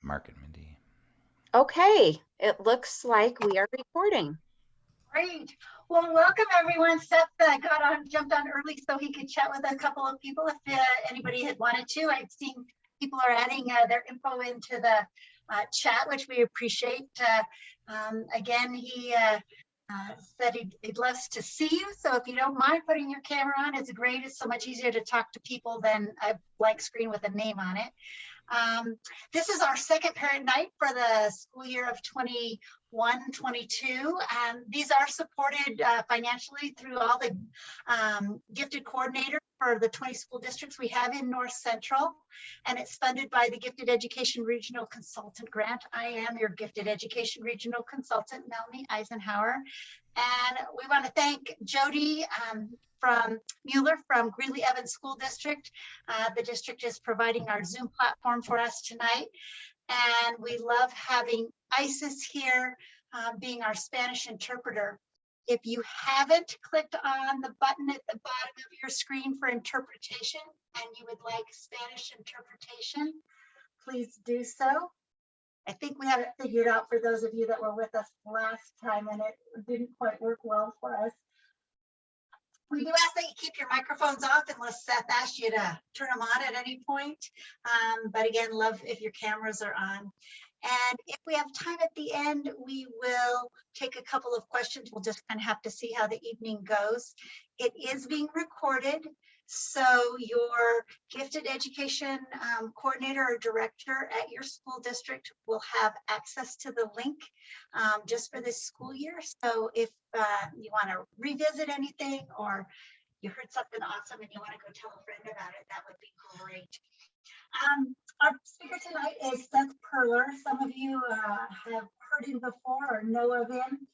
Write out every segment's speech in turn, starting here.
Mark and Mindy. Okay, it looks like we are recording. Great. Well, welcome everyone. Seth jumped on early so he could chat with a couple of people if anybody had wanted to. I've seen people are adding their info into the chat, which we appreciate. Again, he said he'd love to see you. So if you don't mind putting your camera on, it's great. It's so much easier to talk to people than a blank screen with a name on it. This is our second parent night for the school year of 21-22. These are supported financially through all the gifted coordinators for the 20 school districts we have in North Central, and it's funded by the Gifted Education Regional Consultant Grant. I am your Gifted Education Regional Consultant, Melanie Eisenhower, and we want to thank Jody from Mueller from Greeley Evans School District. The district is providing our Zoom platform for us tonight. And we love having Isis here being our Spanish interpreter. If you haven't clicked on the button at the bottom of your screen for interpretation and you would like Spanish interpretation, please do so. I think we have it figured out for those of you that were with us last time and it didn't quite work well for us. We do ask that you keep your microphones off unless Seth asked you to turn them on at any point. But again, love if your cameras are on. And if we have time at the end, we will take a couple of questions. We'll just kind of have to see how the evening goes. It is being recorded, so your gifted education coordinator or director at your school district will have access to the link just for this school year. So if you want to revisit anything or you heard something awesome and you want to go tell a friend about it, that would be great. Our speaker tonight is Seth Perler. Some of you have heard him before or know of him.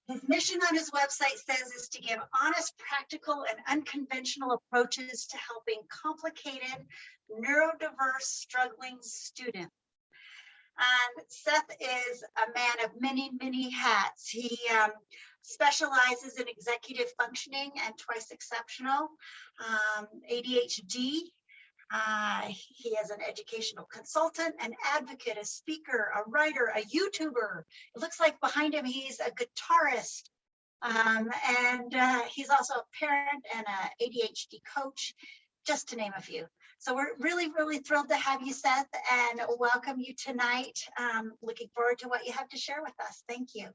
His mission on his website says is to give honest, practical, and unconventional approaches to helping complicated, neurodiverse, struggling students. Seth is a man of many, many hats. He specializes in executive functioning and twice exceptional, ADHD. He is an educational consultant, an advocate, a speaker, a writer, a YouTuber. It looks like behind him he's a guitarist. And he's also a parent and an ADHD coach, just to name a few. So we're really, really thrilled to have you, Seth, and welcome you tonight. Looking forward to what you have to share with us. Thank you.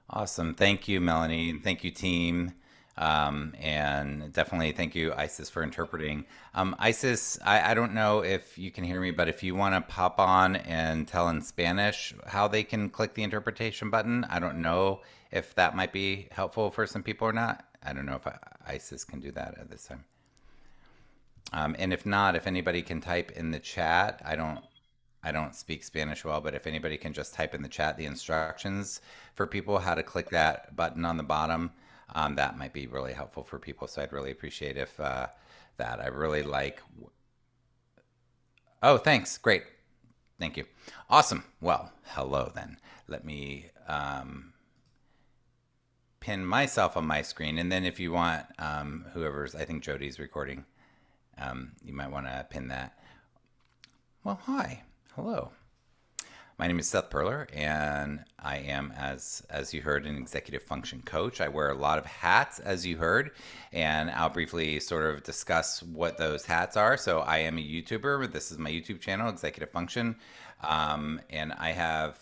Awesome. Thank you, Melanie. Thank you, team. And definitely thank you, Isis, for interpreting. Isis, I don't know if you can hear me, but if you want to pop on and tell in Spanish how they can click the interpretation button, I don't know if that might be helpful for some people or not. I don't know if Isis can do that at this time. And if not, if anybody can type in the chat, I don't speak Spanish well, but if anybody can just type in the chat the instructions for people how to click that button on the bottom, that might be really helpful for people. So I'd really appreciate if that. I really like. Oh, thanks. Great. Thank you. Awesome. Well, hello then. Let me pin myself on my screen, and then if you want, whoever's, I think Jody's recording, you might want to pin that. Well, hi. Hello. My name is Seth Perler, and I am, as you heard, an executive function coach. I wear a lot of hats, as you heard, and I'll briefly sort of discuss what those hats are. So I am a YouTuber. This is my YouTube channel, Executive Function, and I have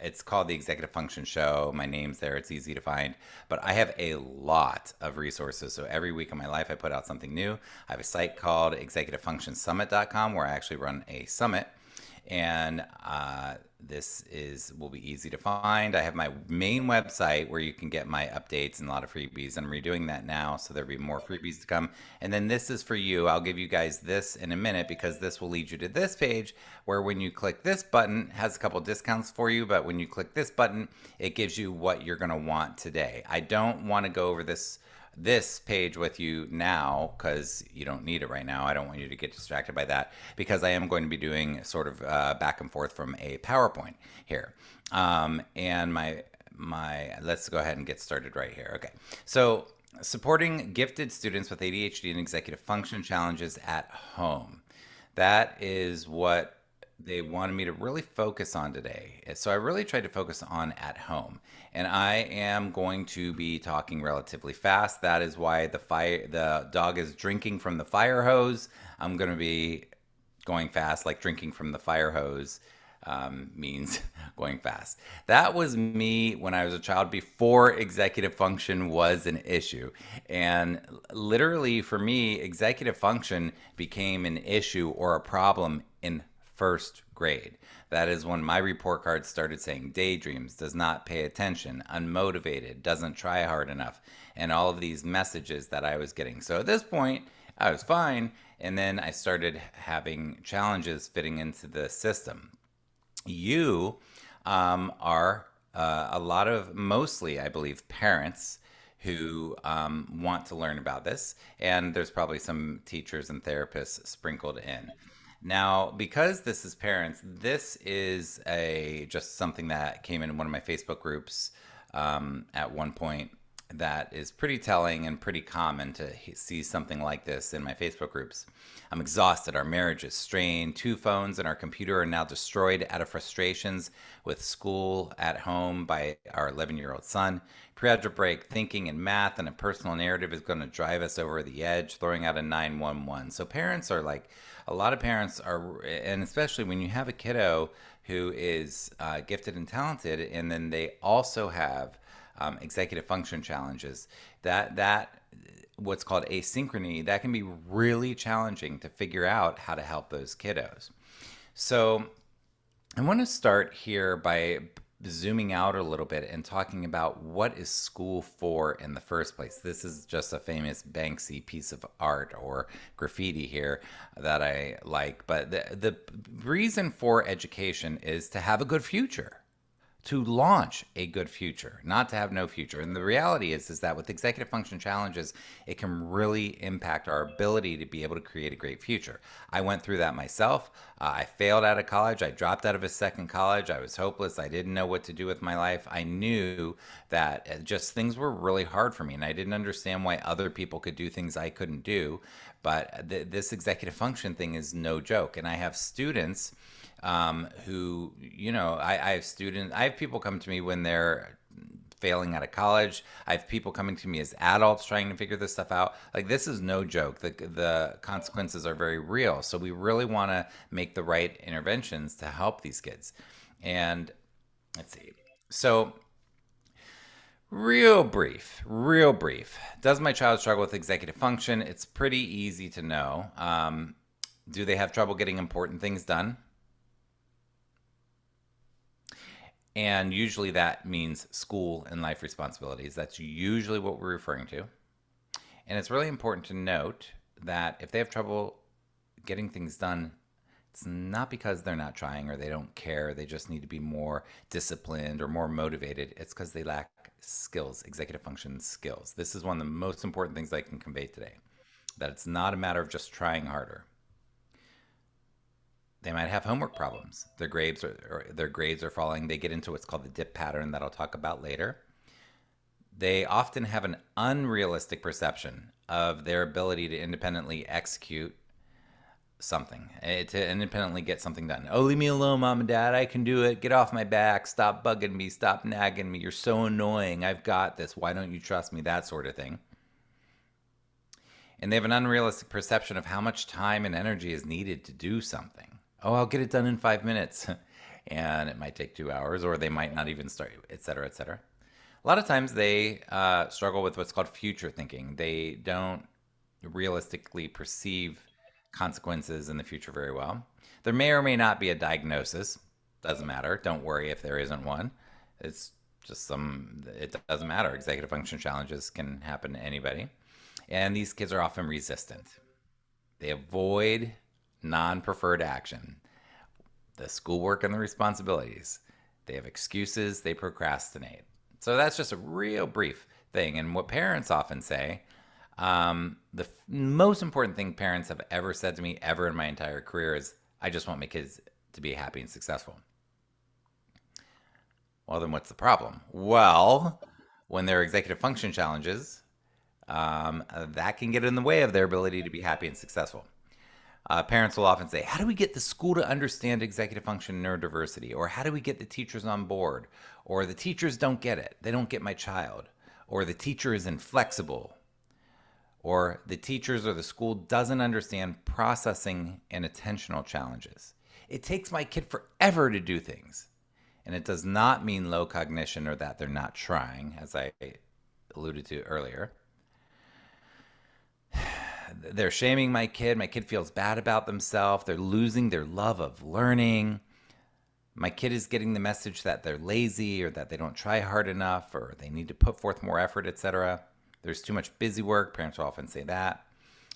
it's called the Executive Function Show. My name's there. It's easy to find. But I have a lot of resources. So every week of my life, I put out something new. I have a site called executivefunctionsummit.com where I actually run a summit. And this will be easy to find. I have my main website where you can get my updates and a lot of freebies. I'm redoing that now, so there'll be more freebies to come. And then this is for you. I'll give you guys this in a minute because this will lead you to this page where when you click this button, it has a couple discounts for you. But when you click this button, it gives you what you're going to want today. I don't want to go over this page with you now because you don't need it right now. I don't want you to get distracted by that because I am going to be doing sort of back and forth from a PowerPoint here. And let's go ahead and get started right here. Okay, so supporting gifted students with ADHD and executive function challenges at home. That is what they wanted me to really focus on today. So I really tried to focus on at home. And I am going to be talking relatively fast. That is why the dog is drinking from the fire hose. I'm going to be going fast, like drinking from the fire hose means going fast. That was me when I was a child before executive function was an issue. And literally, for me, executive function became an issue or a problem in first grade. That is when my report card started saying daydreams, does not pay attention, unmotivated, doesn't try hard enough, and all of these messages that I was getting. So at this point, I was fine. And then I started having challenges fitting into the system. You are a lot of, mostly, I believe, parents who want to learn about this. And there's probably some teachers and therapists sprinkled in. Now, because this is parents, this is a just something that came in one of my Facebook groups at one point that is pretty telling and pretty common to see something like this in my Facebook groups. I'm exhausted. Our marriage is strained. Two phones and our computer are now destroyed out of frustrations with school at home by our 11-year-old son. Pre-algebra break, thinking and math, and a personal narrative is going to drive us over the edge, throwing out a 911. So parents are like, a lot of parents are, and especially when you have a kiddo who is gifted and talented, and then they also have executive function challenges, that what's called asynchrony, that can be really challenging to figure out how to help those kiddos. So I want to start here by zooming out a little bit and talking about what is school for in the first place. This is just a famous Banksy piece of art or graffiti here that I like, but the reason for education is to have a good future, to launch a good future, not to have no future. And the reality is that with executive function challenges, it can really impact our ability to be able to create a great future. I went through that myself. I failed out of college. I dropped out of a second college. I was hopeless. I didn't know what to do with my life. I knew that just things were really hard for me, and I didn't understand why other people could do things I couldn't do. But this executive function thing is no joke. And I have students who, I have people come to me when they're failing out of college. I have people coming to me as adults trying to figure this stuff out. Like, this is no joke. The consequences are very real. So we really want to make the right interventions to help these kids. And let's see. So real brief, real brief. Does my child struggle with executive function? It's pretty easy to know. Do they have trouble getting important things done? And usually that means school and life responsibilities. That's usually what we're referring to. And it's really important to note that if they have trouble getting things done, it's not because they're not trying or they don't care. They just need to be more disciplined or more motivated. It's because they lack skills, executive function skills. This is one of the most important things I can convey today, that it's not a matter of just trying harder. They might have homework problems. Their grades are falling. They get into what's called the dip pattern that I'll talk about later. They often have an unrealistic perception of their ability to independently execute something, to independently get something done. Oh, leave me alone, mom and dad. I can do it. Get off my back. Stop bugging me. Stop nagging me. You're so annoying. I've got this. Why don't you trust me? That sort of thing. And they have an unrealistic perception of how much time and energy is needed to do something. Oh, I'll get it done in 5 minutes. And it might take 2 hours, or they might not even start, et cetera, et cetera. A lot of times they struggle with what's called future thinking. They don't realistically perceive consequences in the future very well. There may or may not be a diagnosis. Doesn't matter. Don't worry if there isn't one. It's just it doesn't matter. Executive function challenges can happen to anybody. And these kids are often resistant. They avoid non-preferred action, the schoolwork and the responsibilities. They have excuses, they procrastinate. So that's just a real brief thing. And what parents often say, the most important thing parents have ever said to me ever in my entire career is, I just want my kids to be happy and successful. Well, then what's the problem? Well, when there are executive function challenges, that can get in the way of their ability to be happy and successful. Parents will often say, how do we get the school to understand executive function and neurodiversity? Or how do we get the teachers on board? Or the teachers don't get it. They don't get my child. Or the teacher is inflexible. Or the teachers or the school doesn't understand processing and attentional challenges. It takes my kid forever to do things. And it does not mean low cognition or that they're not trying, as I alluded to earlier. They're shaming my kid. My kid feels bad about themselves. They're losing their love of learning. My kid is getting the message that they're lazy or that they don't try hard enough or they need to put forth more effort, etc. There's too much busy work. Parents will often say that.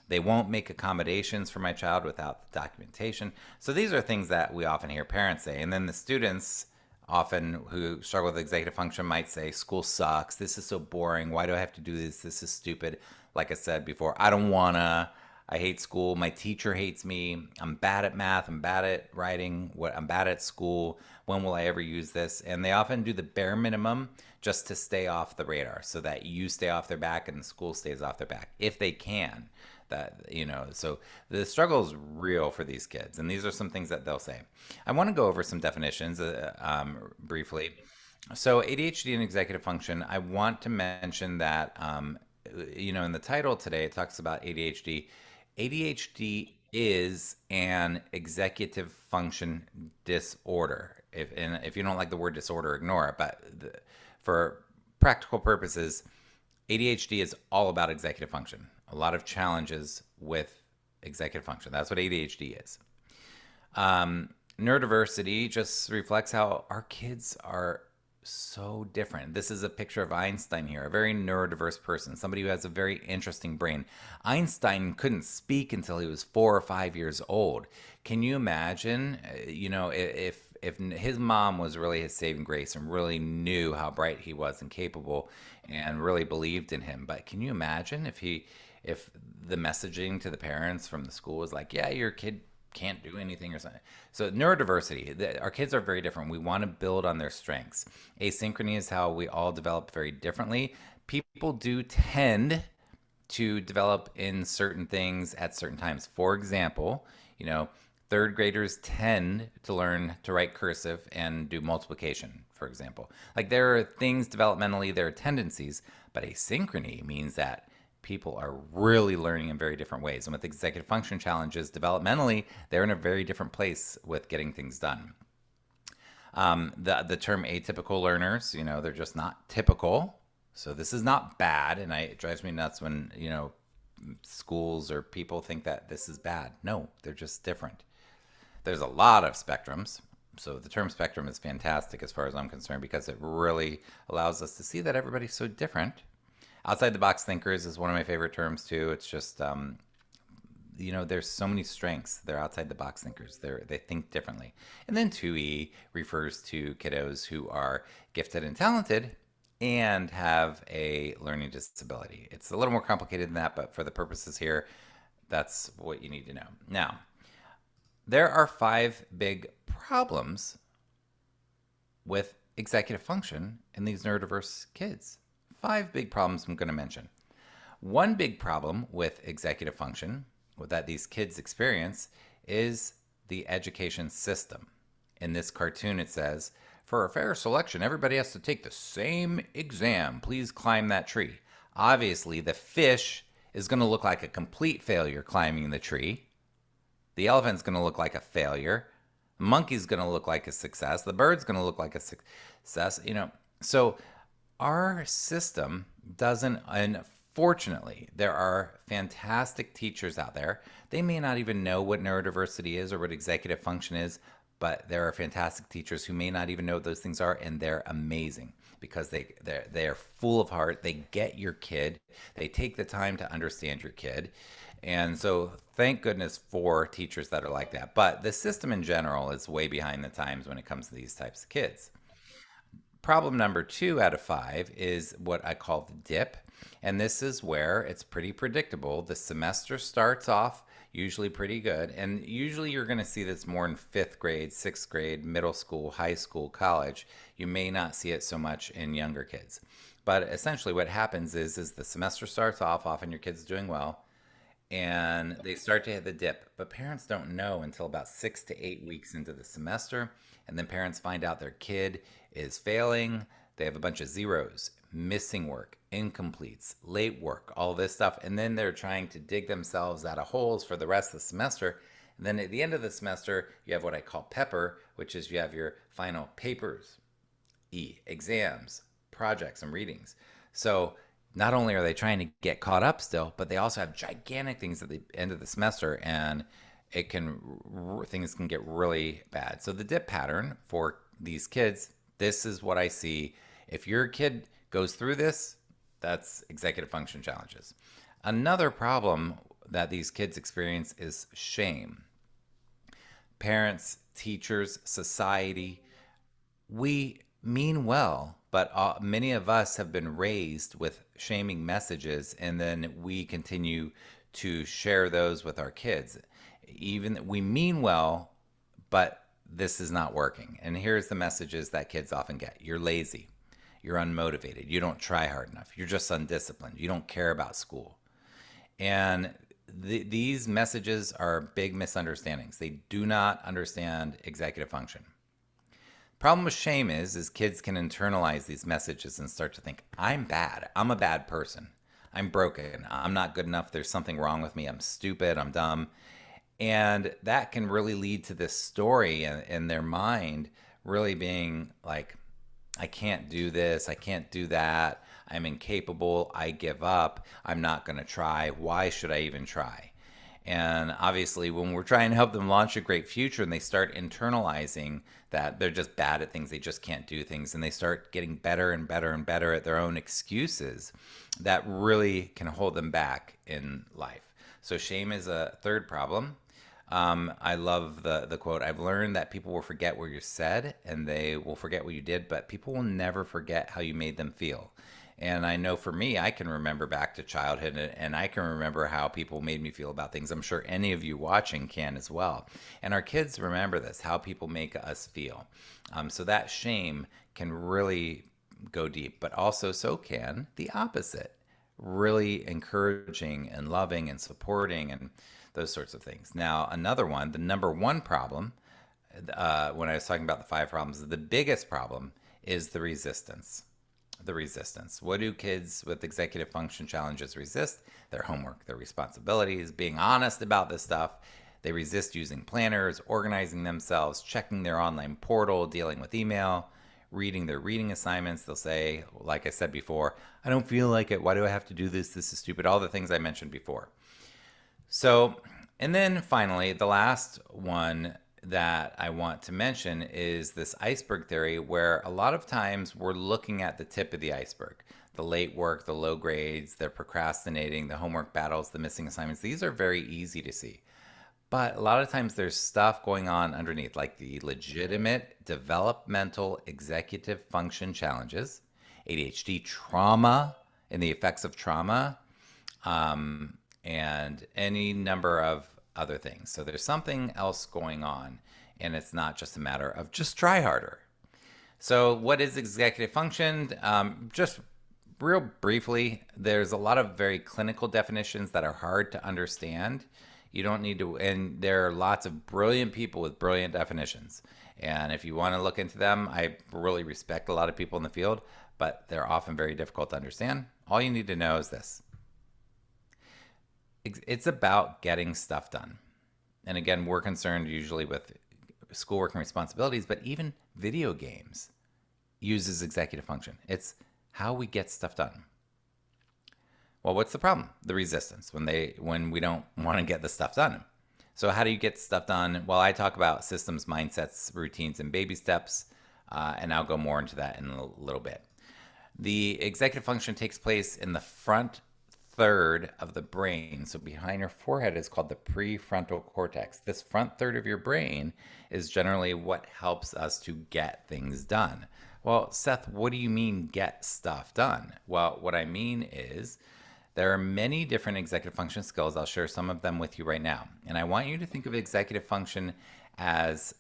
They won't make accommodations for my child without the documentation. So these are things that we often hear parents say. And then the students often who struggle with executive function might say, school sucks. This is so boring. Why do I have to do this? This is stupid. Like I said before, I don't wanna. I hate school. My teacher hates me. I'm bad at math. I'm bad at writing. I'm bad at school. When will I ever use this? And they often do the bare minimum just to stay off the radar so that you stay off their back and the school stays off their back if they can. So the struggle is real for these kids. And these are some things that they'll say. I want to go over some definitions briefly. So ADHD and executive function, I want to mention that, in the title today, it talks about ADHD. ADHD is an executive function disorder. If you don't like the word disorder, ignore it. But for practical purposes, ADHD is all about executive function. A lot of challenges with executive function. That's what ADHD is. Neurodiversity just reflects how our kids are so different. This is a picture of Einstein here, a very neurodiverse person, somebody who has a very interesting brain. Einstein couldn't speak until he was 4 or 5 years old. Can you imagine, if his mom was really his saving grace and really knew how bright he was and capable and really believed in him? But can you imagine if the messaging to the parents from the school was like, yeah, your kid can't do anything or something. So neurodiversity, our kids are very different. We want to build on their strengths. Asynchrony is how we all develop very differently. People do tend to develop in certain things at certain times. For example, third graders tend to learn to write cursive and do multiplication, for example. Like there are things developmentally, there are tendencies, but asynchrony means that people are really learning in very different ways. And with executive function challenges, developmentally, they're in a very different place with getting things done. The term atypical learners, they're just not typical. So this is not bad. And it drives me nuts when, schools or people think that this is bad. No, they're just different. There's a lot of spectrums. So the term spectrum is fantastic as far as I'm concerned because it really allows us to see that everybody's so different. Outside the box thinkers is one of my favorite terms too. It's just, there's so many strengths. They're outside the box thinkers. They think differently. And then 2E refers to kiddos who are gifted and talented and have a learning disability. It's a little more complicated than that, but for the purposes here, that's what you need to know. Now, there are 5 big problems with executive function in these neurodiverse kids. 5 big problems I'm going to mention. One big problem with executive function that these kids experience is the education system. In this cartoon, it says, for a fair selection, everybody has to take the same exam. Please climb that tree. Obviously, the fish is going to look like a complete failure climbing the tree. The elephant's going to look like a failure. The monkey's going to look like a success. The bird's going to look like a success. So our system doesn't, unfortunately, there are fantastic teachers out there. They may not even know what neurodiversity is or what executive function is, but there are fantastic teachers who may not even know what those things are, and they're amazing because they're full of heart. They get your kid. They take the time to understand your kid. And so thank goodness for teachers that are like that. But the system in general is way behind the times when it comes to these types of kids. Problem number 2 out of 5 is what I call the dip. And this is where it's pretty predictable. The semester starts off usually pretty good. And usually you're going to see this more in 5th grade, 6th grade, middle school, high school, college. You may not see it so much in younger kids. But essentially what happens is the semester starts off, often your kid's doing well. and they start to hit the dip. But parents don't know until about 6 to 8 weeks into the semester. And then parents find out their kid is failing. They have a bunch of zeros, missing work, incompletes, late work, all this stuff. And then they're trying to dig themselves out of holes for the rest of the semester. And then at the end of the semester, you have what I call pepper, which is you have your final papers, exams, projects, and readings. So not only are they trying to get caught up still, but they also have gigantic things at the end of the semester, and things can get really bad. So the dip pattern for these kids, this is what I see. If your kid goes through this, that's executive function challenges. Another problem that these kids experience is shame. Parents, teachers, society, we mean well, but many of us have been raised with shaming messages, and then we continue to share those with our kids. Even we mean well, but this is not working. And here's the messages that kids often get: you're lazy, you're unmotivated, you don't try hard enough, you're just undisciplined, you don't care about school. And these messages are big misunderstandings. They do not understand executive function. Problem with shame is kids can internalize these messages and start to think, I'm bad. I'm a bad person. I'm broken. I'm not good enough. There's something wrong with me. I'm stupid. I'm dumb. And that can really lead to this story in their mind really being like, I can't do this. I can't do that. I'm incapable. I give up. I'm not going to try. Why should I even try? And obviously, when we're trying to help them launch a great future and they start internalizing that they're just bad at things, they just can't do things, and they start getting better and better and better at their own excuses, that really can hold them back in life. So shame is a third problem. I love the quote, I've learned that people will forget what you said and they will forget what you did, but people will never forget how you made them feel. And I know for me, I can remember back to childhood, and I can remember how people made me feel about things. I'm sure any of you watching can as well. And our kids remember this, how people make us feel. So that shame can really go deep, but also so can the opposite. Really encouraging and loving and supporting and those sorts of things. Now, another one, the number one problem, when I was talking about the 5 problems, the biggest problem is the resistance. The resistance. What do kids with executive function challenges resist? Their homework, their responsibilities, being honest about this stuff. They resist using planners, organizing themselves, checking their online portal, dealing with email, reading their reading assignments. They'll say, like I said before, I don't feel like it. Why do I have to do this? This is stupid. All the things I mentioned before. So, and then finally, the last one that I want to mention is this iceberg theory, where a lot of times we're looking at the tip of the iceberg. The late work, the low grades, the procrastinating, the homework battles, the missing assignments. These are very easy to see. But a lot of times there's stuff going on underneath, like the legitimate developmental executive function challenges, ADHD, trauma, and the effects of trauma, and any number of other things. So there's something else going on, and it's not just a matter of just try harder. So what is executive function? Just real briefly, there's a lot of very clinical definitions that are hard to understand. You don't need to, and there are lots of brilliant people with brilliant definitions. And if you want to look into them, I really respect a lot of people in the field, but they're often very difficult to understand. All you need to know is this. It's about getting stuff done. And again, we're concerned usually with schoolwork and responsibilities, but even video games uses executive function. It's how we get stuff done. Well, what's the problem? The resistance when we don't want to get the stuff done. So how do you get stuff done? Well, I talk about systems, mindsets, routines, and baby steps, and I'll go more into that in a little bit. The executive function takes place in the front third of the brain. So behind your forehead is called the prefrontal cortex. This front third of your brain is generally what helps us to get things done. Well, Seth, what do you mean get stuff done? Well, what I mean is there are many different executive function skills. I'll share some of them with you right now. And I want you to think of executive function as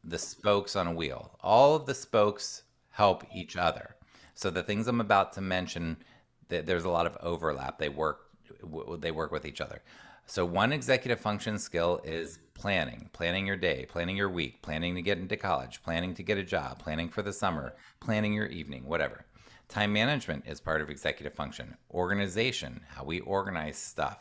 the spokes on a wheel. All of the spokes help each other. So the things I'm about to mention, there's a lot of overlap. They work they work with each other. So one executive function skill is planning your day, planning your week, planning to get into college, planning to get a job, planning for the summer, planning your evening, whatever. Time management is part of executive function. Organization, how we organize stuff,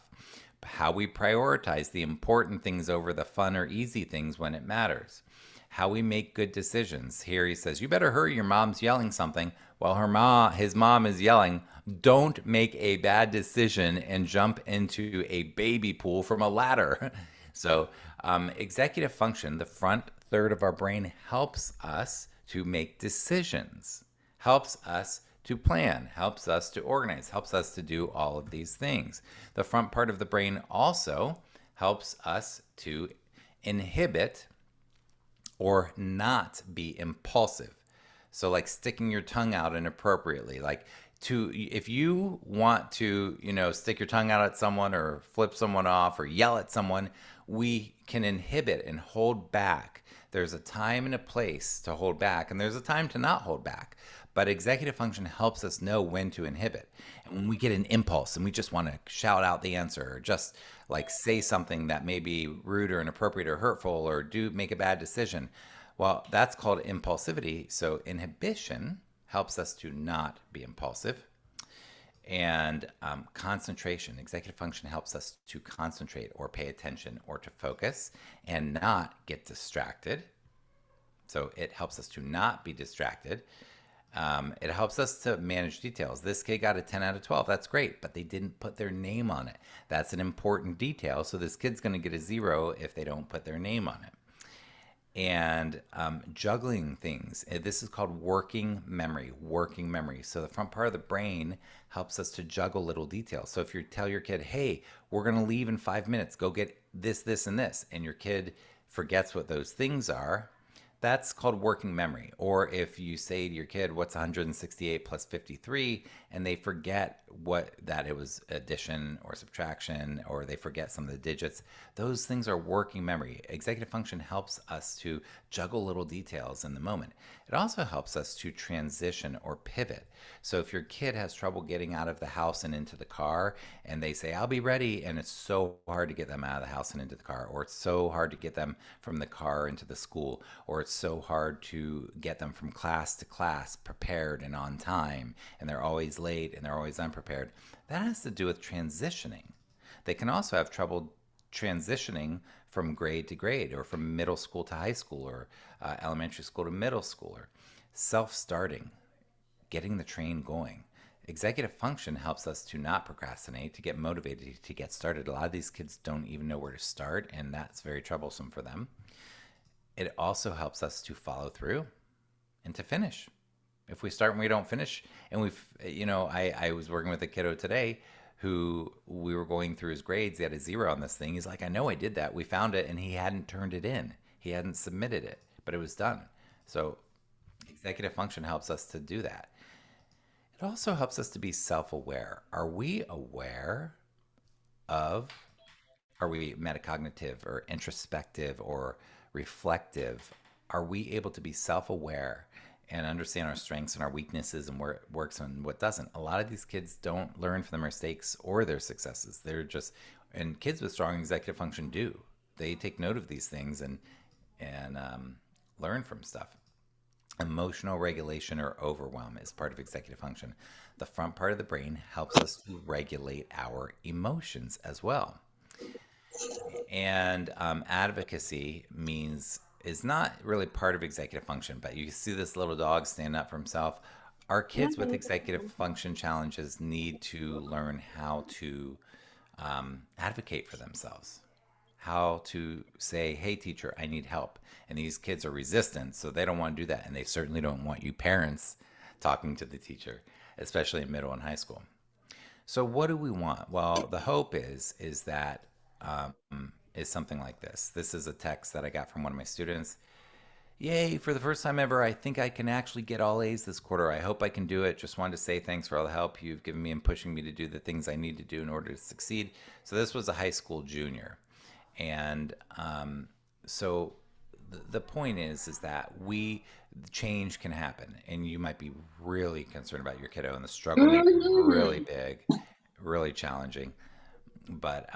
how we prioritize the important things over the fun or easy things when it matters, how we make good decisions. Here he says, "You better hurry, your mom's yelling something." While his mom is yelling, "Don't make a bad decision and jump into a baby pool from a ladder." So, executive function, the front third of our brain, helps us to make decisions, helps us to plan, helps us to organize, helps us to do all of these things. The front part of the brain also helps us to inhibit or not be impulsive. So like sticking your tongue out inappropriately, like to if you want to, stick your tongue out at someone or flip someone off or yell at someone, we can inhibit and hold back. There's a time and a place to hold back, and there's a time to not hold back. But executive function helps us know when to inhibit. And when we get an impulse and we just want to shout out the answer or just like say something that may be rude or inappropriate or hurtful or do make a bad decision, well, that's called impulsivity. So inhibition helps us to not be impulsive. And concentration, executive function helps us to concentrate or pay attention or to focus and not get distracted. So it helps us to not be distracted. It helps us to manage details. This kid got a 10 out of 12. That's great, but they didn't put their name on it. That's an important detail. So this kid's going to get a 0 if they don't put their name on it. And juggling things. This is called working memory. Working memory. So the front part of the brain helps us to juggle little details. So if you tell your kid, "Hey, we're going to leave in 5 minutes. Go get this, this, and this," and your kid forgets what those things are, that's called working memory. Or if you say to your kid, "What's 168 plus 53?" and they forget that it was addition or subtraction, or they forget some of the digits, those things are working memory. Executive function helps us to juggle little details in the moment. It also helps us to transition or pivot. So if your kid has trouble getting out of the house and into the car, and they say, "I'll be ready," and it's so hard to get them out of the house and into the car, or it's so hard to get them from the car into the school, or it's so hard to get them from class to class prepared and on time, and they're always late and they're always unprepared, that has to do with transitioning. They can also have trouble transitioning from grade to grade, or from middle school to high school, or elementary school to middle school, or self-starting, getting the train going. Executive function helps us to not procrastinate, to get motivated, to get started. A lot of these kids don't even know where to start, and that's very troublesome for them. It also helps us to follow through and to finish. If we start and we don't finish, and I was working with a kiddo today who we were going through his grades. He had a 0 on this thing. He's like, "I know I did that. We found it," and he hadn't turned it in. He hadn't submitted it, but it was done. So executive function helps us to do that. It also helps us to be self-aware. Are we aware of, are we metacognitive or introspective or reflective? Are we able to be self-aware and understand our strengths and our weaknesses and where it works and what doesn't? A lot of these kids don't learn from their mistakes or their successes. And kids with strong executive function do. They take note of these things and learn from stuff. Emotional regulation or overwhelm is part of executive function. The front part of the brain helps us to regulate our emotions as well. And advocacy is not really part of executive function, but you see this little dog stand up for himself. Our kids with executive function challenges need to learn how to advocate for themselves, how to say, "Hey, teacher, I need help." And these kids are resistant, so they don't want to do that. And they certainly don't want you parents talking to the teacher, especially in middle and high school. So what do we want? Well, the hope is that is something like this. This is a text that I got from one of my students. "Yay, for the first time ever, I think I can actually get all A's this quarter. I hope I can do it. Just wanted to say thanks for all the help you've given me in pushing me to do the things I need to do in order to succeed." So this was a high school junior. And so the point is that change can happen, and you might be really concerned about your kiddo, and the struggle may be really big, really challenging. but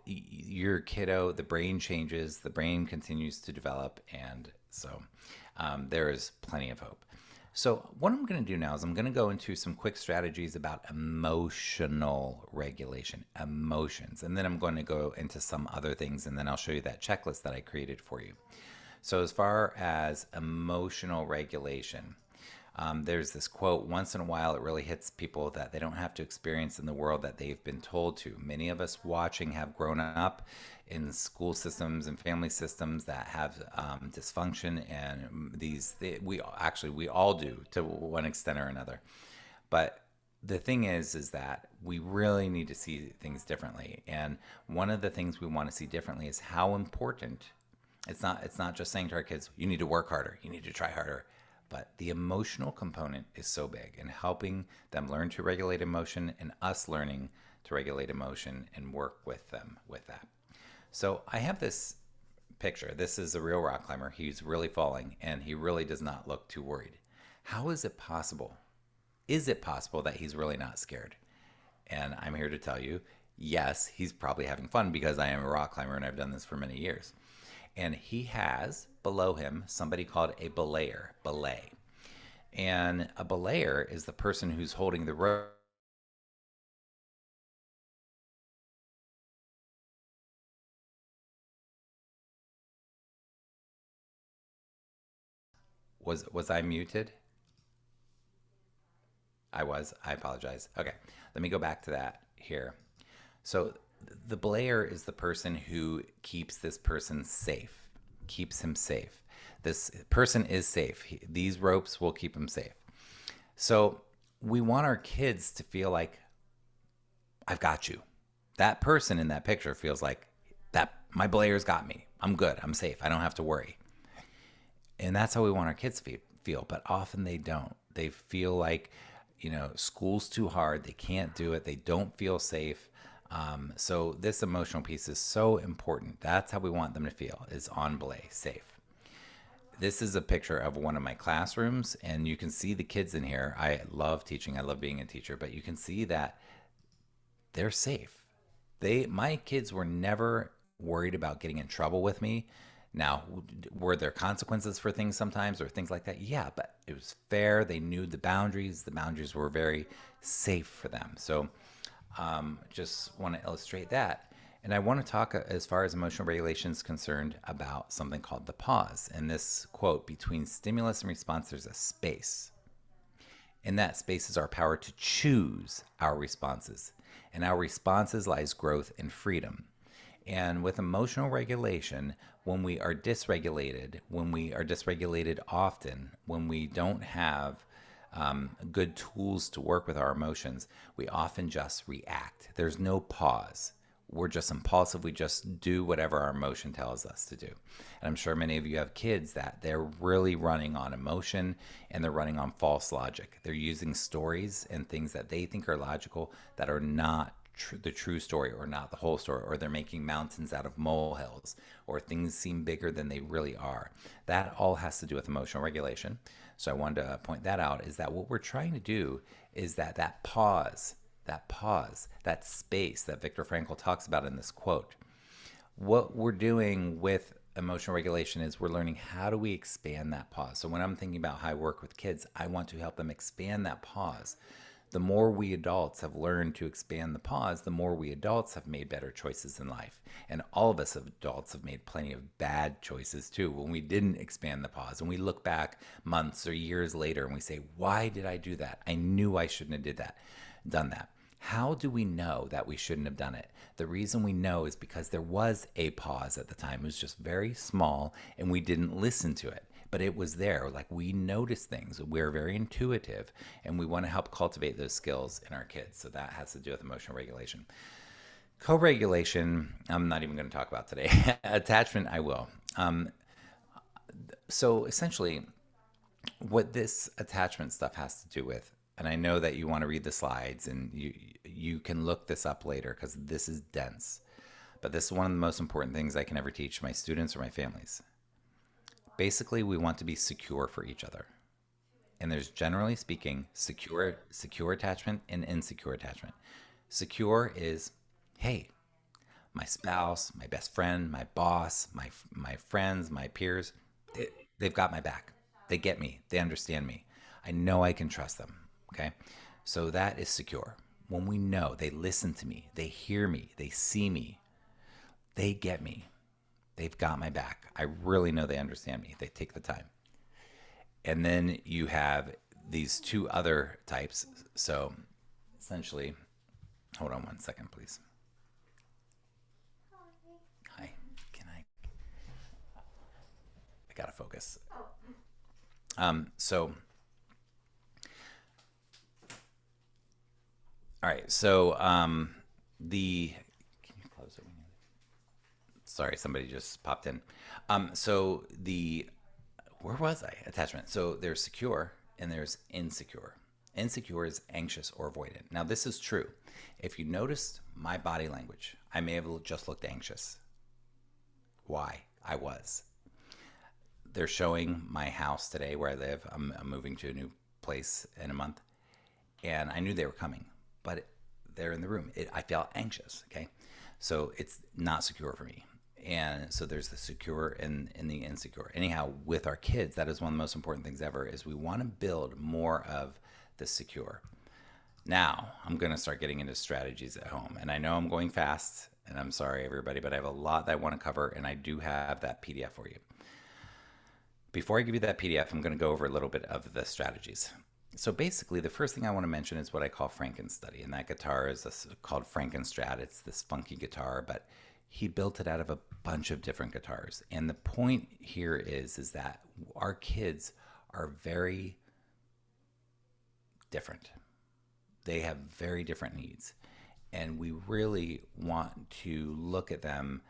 your kiddo, the brain changes, the brain continues to develop, and so there is plenty of hope. So, what I'm going to do now is I'm going to go into some quick strategies about emotional regulation, emotions, and then I'm going to go into some other things, and then I'll show you that checklist that I created for you. So, as far as emotional regulation, there's this quote: once in a while, it really hits people that they don't have to experience in the world that they've been told to. Many of us watching have grown up in school systems and family systems that have dysfunction, and we all do to one extent or another. But the thing is that we really need to see things differently. And one of the things we want to see differently is how important it's not just saying to our kids, you need to work harder, you need to try harder. But the emotional component is so big, and helping them learn to regulate emotion and us learning to regulate emotion and work with them with that. So I have this picture. This is a real rock climber. He's really falling and he really does not look too worried. How is it possible? Is it possible that he's really not scared? And I'm here to tell you, yes, he's probably having fun because I am a rock climber and I've done this for many years. And he has below him somebody called a belayer, belay. And a belayer is the person who's holding the rope. Was I muted? I was. I apologize. Okay, let me go back to that here. So the belayer is the person who keeps this person safe, keeps him safe. This person is safe. These ropes will keep him safe. So we want our kids to feel like, I've got you. That person in that picture feels like, that my belayer's got me. I'm good. I'm safe. I don't have to worry. And that's how we want our kids to feel. But often they don't. They feel like, school's too hard. They can't do it. They don't feel safe. So this emotional piece is so important. That's how we want them to feel, is on belay, safe. This is a picture of one of my classrooms, and you can see the kids in here. I love teaching. I love being a teacher, but you can see that they're safe. My kids were never worried about getting in trouble with me. Now, were there consequences for things sometimes or things like that? Yeah, but it was fair. They knew the boundaries. The boundaries were very safe for them. So just want to illustrate that. And I want to talk, as far as emotional regulation is concerned, about something called the pause. And this quote: between stimulus and response, there's a space. In that space is our power to choose our responses. And our responses lies growth and freedom. And with emotional regulation, when we are dysregulated often, when we don't have good tools to work with our emotions, we often just react. There's no pause. We're just impulsive. We just do whatever our emotion tells us to do. And I'm sure many of you have kids that they're really running on emotion and they're running on false logic. They're using stories and things that they think are logical that are not the true story, or not the whole story, or they're making mountains out of molehills, or things seem bigger than they really are. That all has to do with emotional regulation. So I wanted to point that out, is that what we're trying to do is that pause, that space that Viktor Frankl talks about in this quote. What we're doing with emotional regulation is we're learning, how do we expand that pause. So when I'm thinking about how I work with kids, I want to help them expand that pause. The more we adults have learned to expand the pause, the more we adults have made better choices in life. And all of us adults have made plenty of bad choices too when we didn't expand the pause. And we look back months or years later and we say, why did I do that? I knew I shouldn't have done that. How do we know that we shouldn't have done it? The reason we know is because there was a pause at the time. It was just very small and we didn't listen to it, but it was there. Like, we notice things. We're very intuitive and we want to help cultivate those skills in our kids. So that has to do with emotional regulation. Co-regulation, I'm not even going to talk about today. Attachment, I will. So essentially, what this attachment stuff has to do with, and I know that you want to read the slides and you can look this up later because this is dense, but this is one of the most important things I can ever teach my students or my families. Basically, we want to be secure for each other. And there's, generally speaking, secure attachment and insecure attachment. Secure is, hey, my spouse, my best friend, my boss, my friends, my peers, they've got my back. They get me. They understand me. I know I can trust them. Okay? So that is secure. When we know they listen to me, they hear me, they see me, they get me. They've got my back. I really know they understand me. They take the time. And then you have these two other types. So essentially, hold on one second, please. Hi. I gotta focus. So, all right. So, the can you close it? Sorry, somebody just popped in. So the where was I? Attachment. So there's secure and there's insecure. Insecure is anxious or avoidant. Now this is true. If you noticed my body language, I may have just looked anxious. Why? I was. They're showing my house today where I live. I'm moving to a new place in a month, and I knew they were coming, but they're in the room. I felt anxious. Okay, so it's not secure for me. And so there's the secure and the insecure. Anyhow, with our kids, that is one of the most important things ever. Is we want to build more of the secure. Now I'm going to start getting into strategies at home, and I know I'm going fast, and I'm sorry everybody, but I have a lot that I want to cover, and I do have that PDF for you. Before I give you that PDF, I'm going to go over a little bit of the strategies. So basically, the first thing I want to mention is what I call Frankenstudy, and that guitar is called Frankenstrat. It's this funky guitar, but he built it out of a bunch of different guitars. And the point here is that our kids are very different. They have very different needs. And we really want to look at them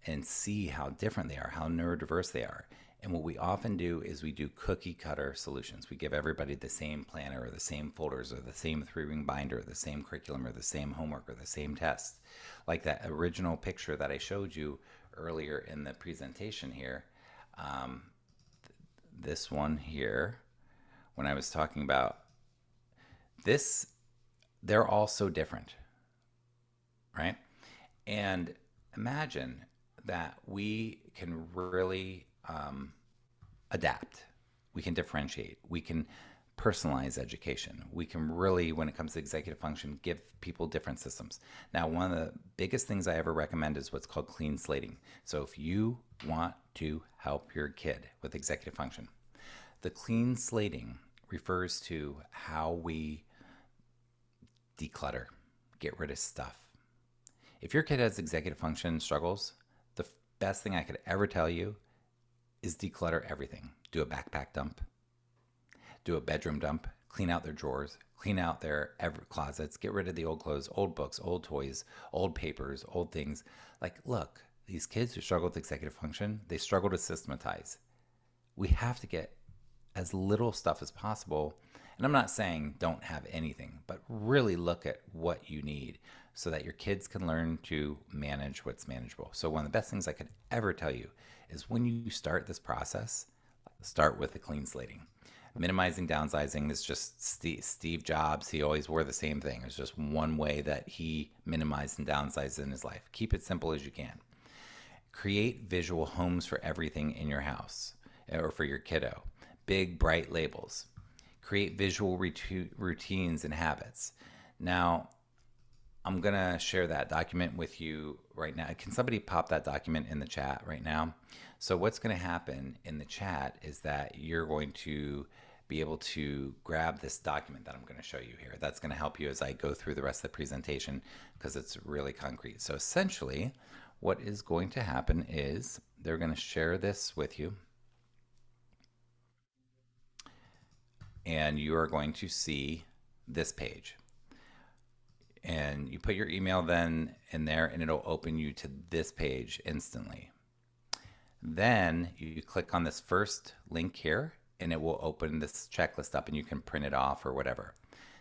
and see how different they are, how neurodiverse they are. And what we often do is we do cookie cutter solutions. We give everybody the same planner or the same folders or the same 3-ring binder, or the same curriculum or the same homework or the same test. Like that original picture that I showed you earlier in the presentation here. This one here, when I was talking about this, they're all so different, right? And imagine that we can really adapt. We can differentiate. We can personalize education. We can really, when it comes to executive function, give people different systems. Now, one of the biggest things I ever recommend is what's called clean slating. So if you want to help your kid with executive function, the clean slating refers to how we declutter, get rid of stuff. If your kid has executive function struggles, the best thing I could ever tell you is declutter everything. Do a backpack dump, do a bedroom dump, clean out their drawers, clean out their closets, get rid of the old clothes, old books, old toys, old papers, old things. Like, look, these kids who struggle with executive function, they struggle to systematize. We have to get as little stuff as possible. And I'm not saying don't have anything, but really look at what you need so that your kids can learn to manage what's manageable. So one of the best things I could ever tell you is when you start this process, start with the clean slating. Minimizing downsizing is just Steve Jobs. He always wore the same thing. It's just one way that he minimized and downsized in his life. Keep it simple as you can. Create visual homes for everything in your house or for your kiddo. Big, bright labels. Create visual routines and habits. Now, I'm going to share that document with you right now. Can somebody pop that document in the chat right now? So what's going to happen in the chat is that you're going to be able to grab this document that I'm going to show you here. That's going to help you as I go through the rest of the presentation because it's really concrete. So essentially, what is going to happen is they're going to share this with you. And you are going to see this page. And you put your email then in there and it'll open you to this page instantly. Then you click on this first link here and it will open this checklist up and you can print it off or whatever.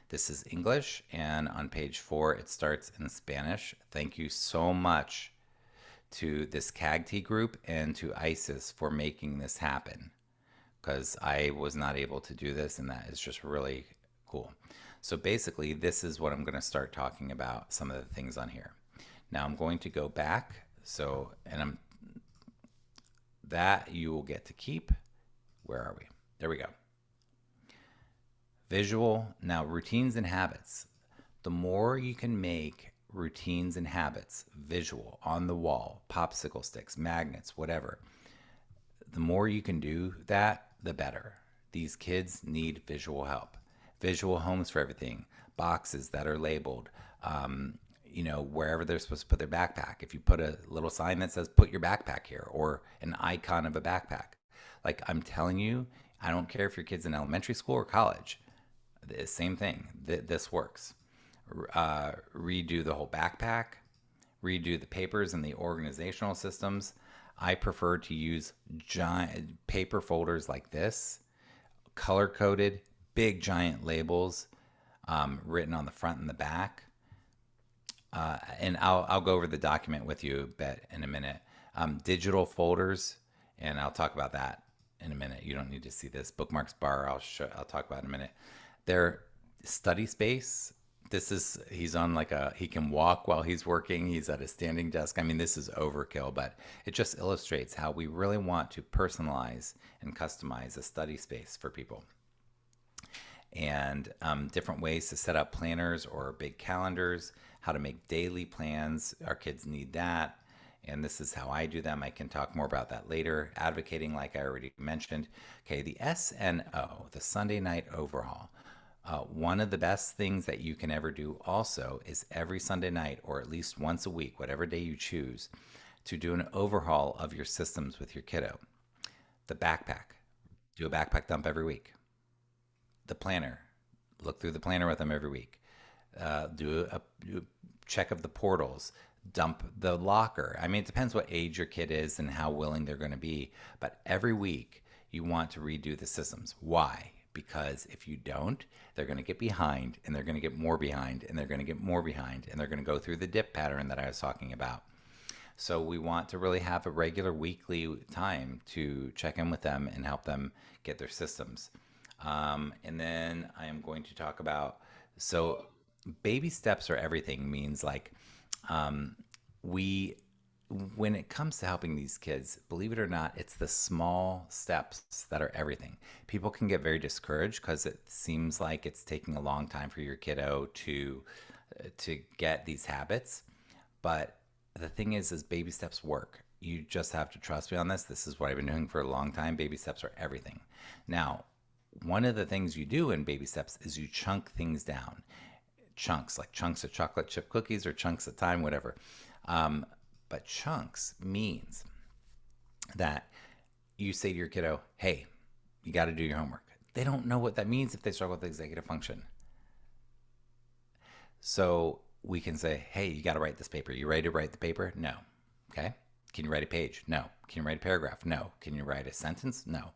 This is English, and on page 4 it starts in Spanish. Thank you so much to this CAGT group and to ISIS for making this happen, because I was not able to do this, and that is just really cool. So basically, this is what I'm going to start talking about, some of the things on here. Now I'm going to go back. So, and that you will get to keep. Where are we? There we go. Visual. Now, routines and habits. The more you can make routines and habits visual, on the wall, popsicle sticks, magnets, whatever, the more you can do that, the better. These kids need visual help. Visual homes for everything, boxes that are labeled, wherever they're supposed to put their backpack. If you put a little sign that says, put your backpack here, or an icon of a backpack. Like I'm telling you, I don't care if your kid's in elementary school or college, the same thing. This works. Redo the whole backpack, redo the papers and the organizational systems. I prefer to use giant paper folders like this, color coded, big giant labels written on the front and the back. And I'll go over the document with you a bit in a minute. Digital folders, and I'll talk about that in a minute. You don't need to see this. Bookmarks bar, I'll talk about in a minute. Their study space. He's on he can walk while he's working. He's at a standing desk. I mean, this is overkill, but it just illustrates how we really want to personalize and customize a study space for people. And different ways to set up planners or big calendars, how to make daily plans. Our kids need that. And this is how I do them. I can talk more about that later. Advocating, like I already mentioned. Okay, the SNO, the Sunday night overhaul. One of the best things that you can ever do also is every Sunday night, or at least once a week, whatever day you choose, to do an overhaul of your systems with your kiddo. The backpack, do a backpack dump every week. The planner, look through the planner with them every week. Do a check of the portals, dump the locker. I mean, it depends what age your kid is and how willing they're going to be. But every week, you want to redo the systems. Why? Because if you don't, they're going to get behind, and they're going to get more behind, and they're going to get more behind, and they're going to go through the dip pattern that I was talking about. So we want to really have a regular weekly time to check in with them and help them get their systems. And then I am going to talk about, so baby steps are everything means we when it comes to helping these kids, believe it or not, it's the small steps that are everything. People can get very discouraged because it seems like it's taking a long time for your kiddo to get these habits. But the thing is baby steps work. You just have to trust me on this. This is what I've been doing for a long time. Baby steps are everything. Now, one of the things you do in baby steps is you chunk things down. Chunks, like chunks of chocolate chip cookies or chunks of time, whatever. But chunks means that you say to your kiddo, hey, you got to do your homework. They don't know what that means if they struggle with executive function. So we can say, hey, you got to write this paper. You ready to write the paper? No. Okay. Can you write a page? No. Can you write a paragraph? No. Can you write a sentence? No.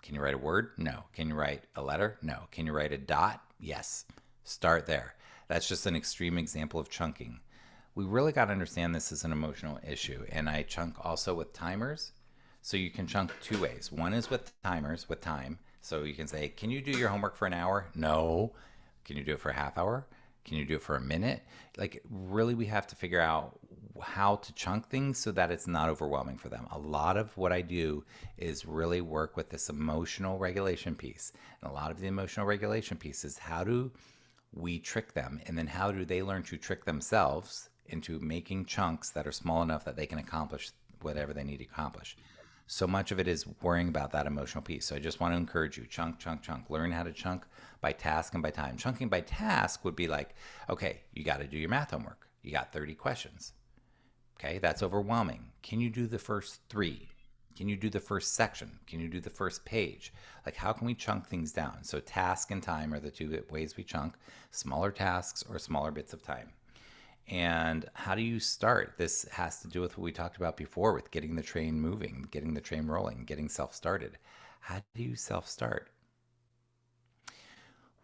Can you write a word? No. Can you write a letter? No. Can you write a dot? Yes. Start there. That's just an extreme example of chunking. We really got to understand this is an emotional issue. And I chunk also with timers. So you can chunk two ways. One is with timers, with time. So you can say, can you do your homework for an hour? No. Can you do it for a half hour? Can you do it for a minute? Like, really, we have to figure out how to chunk things so that it's not overwhelming for them. A lot of what I do is really work with this emotional regulation piece. And a lot of the emotional regulation piece is how do we trick them? And then how do they learn to trick themselves into making chunks that are small enough that they can accomplish whatever they need to accomplish? So much of it is worrying about that emotional piece. So I just want to encourage you, chunk, chunk, chunk. Learn how to chunk by task and by time. Chunking by task would be like, okay, you got to do your math homework. You got 30 questions. Okay, that's overwhelming. Can you do the first 3? Can you do the first section? Can you do the first page? Like, how can we chunk things down? So task and time are the two ways we chunk, smaller tasks or smaller bits of time. And how do you start? This has to do with what we talked about before with getting the train moving, getting the train rolling, getting self-started. How do you self-start?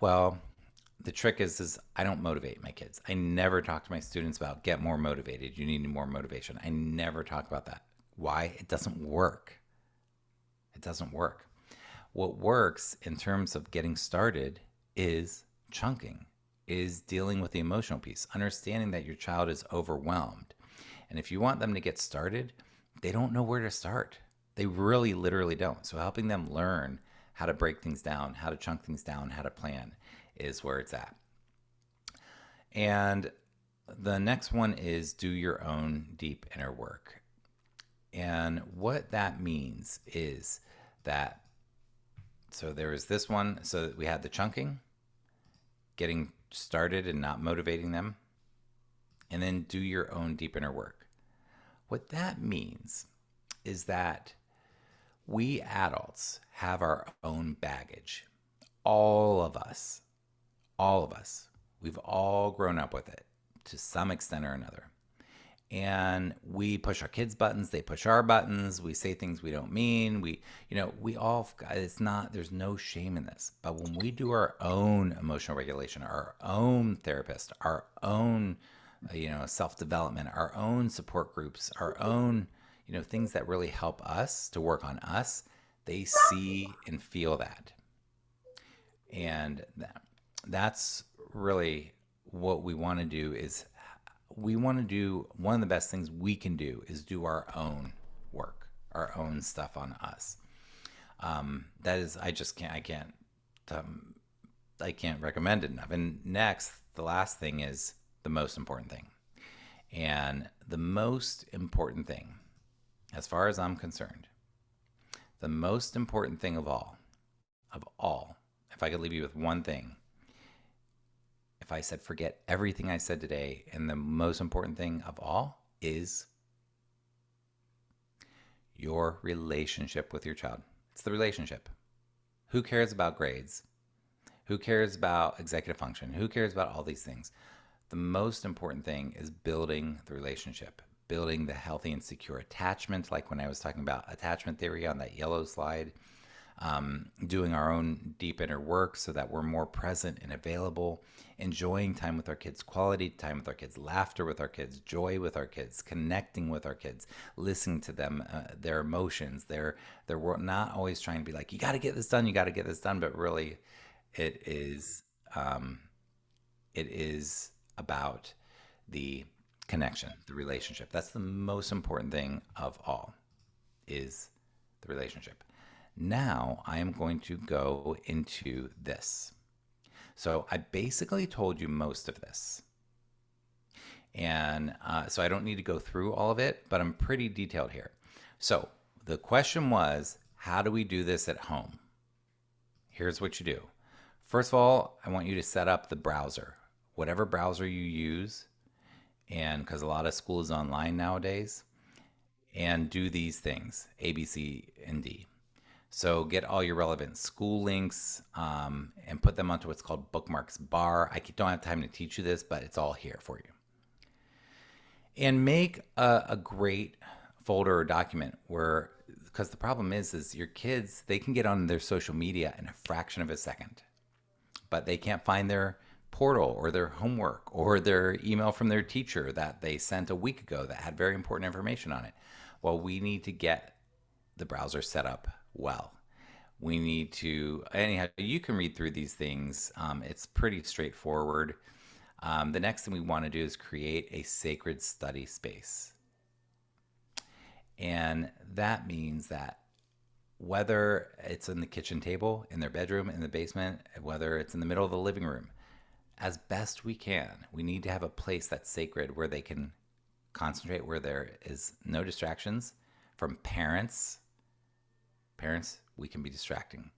Well, the trick is I don't motivate my kids. I never talk to my students about get more motivated. You need more motivation. I never talk about that. Why? It doesn't work. It doesn't work. What works in terms of getting started is Chunking is dealing with the emotional piece, understanding that your child is overwhelmed. And if you want them to get started, they don't know where to start. They really literally don't. So helping them learn how to break things down, how to chunk things down, how to plan is where it's at. And the next one is do your own deep inner work. And what that means is that, so there was this one, so we had the chunking, getting started and not motivating them, and then do your own deep inner work. What that means is that we adults have our own baggage. All of us, we've all grown up with it to some extent or another. And we push our kids' buttons, they push our buttons, we say things we don't mean. We all, it's not, there's no shame in this. But when we do our own emotional regulation, our own therapist, our own, self-development, our own support groups, our own, things that really help us to work on us, they see and feel that. And that's really what we want to do is one of the best things we can do is do our own work, our own stuff on us. That is, I can't recommend it enough. And next, the last thing is the most important thing. And the most important thing, as far as I'm concerned, the most important thing of all, if I could leave you with one thing, if I said forget everything I said today, and the most important thing of all is your relationship with your child. It's the relationship. Who cares about grades? Who cares about executive function? Who cares about all these things? The most important thing is building the relationship, building the healthy and secure attachment, like when I was talking about attachment theory on that yellow slide. Doing our own deep inner work so that we're more present and available, enjoying time with our kids, quality time with our kids, laughter with our kids, joy with our kids, connecting with our kids, listening to them, their emotions. They're not always trying to be like, you got to get this done, but really it is about the connection, the relationship. That's the most important thing of all, is the relationship. Now I am going to go into this. So I basically told you most of this. And so I don't need to go through all of it, but I'm pretty detailed here. So the question was, how do we do this at home? Here's what you do. First of all, I want you to set up the browser, whatever browser you use, and because a lot of school is online nowadays, and do these things, A, B, C, and D. So get all your relevant school links and put them onto what's called Bookmarks Bar. I don't have time to teach you this, but it's all here for you. And make a great folder or document where, because the problem is your kids, they can get on their social media in a fraction of a second, but they can't find their portal or their homework or their email from their teacher that they sent a week ago that had very important information on it. Well, we need to get the browser set up well. We need to, anyhow, you can read through these things. It's pretty straightforward. The next thing we want to do is create a sacred study space. And that means that whether it's in the kitchen table, in their bedroom, in the basement, whether it's in the middle of the living room, as best we can, we need to have a place that's sacred where they can concentrate, where there is no distractions from parents. Parents, we can be distracting.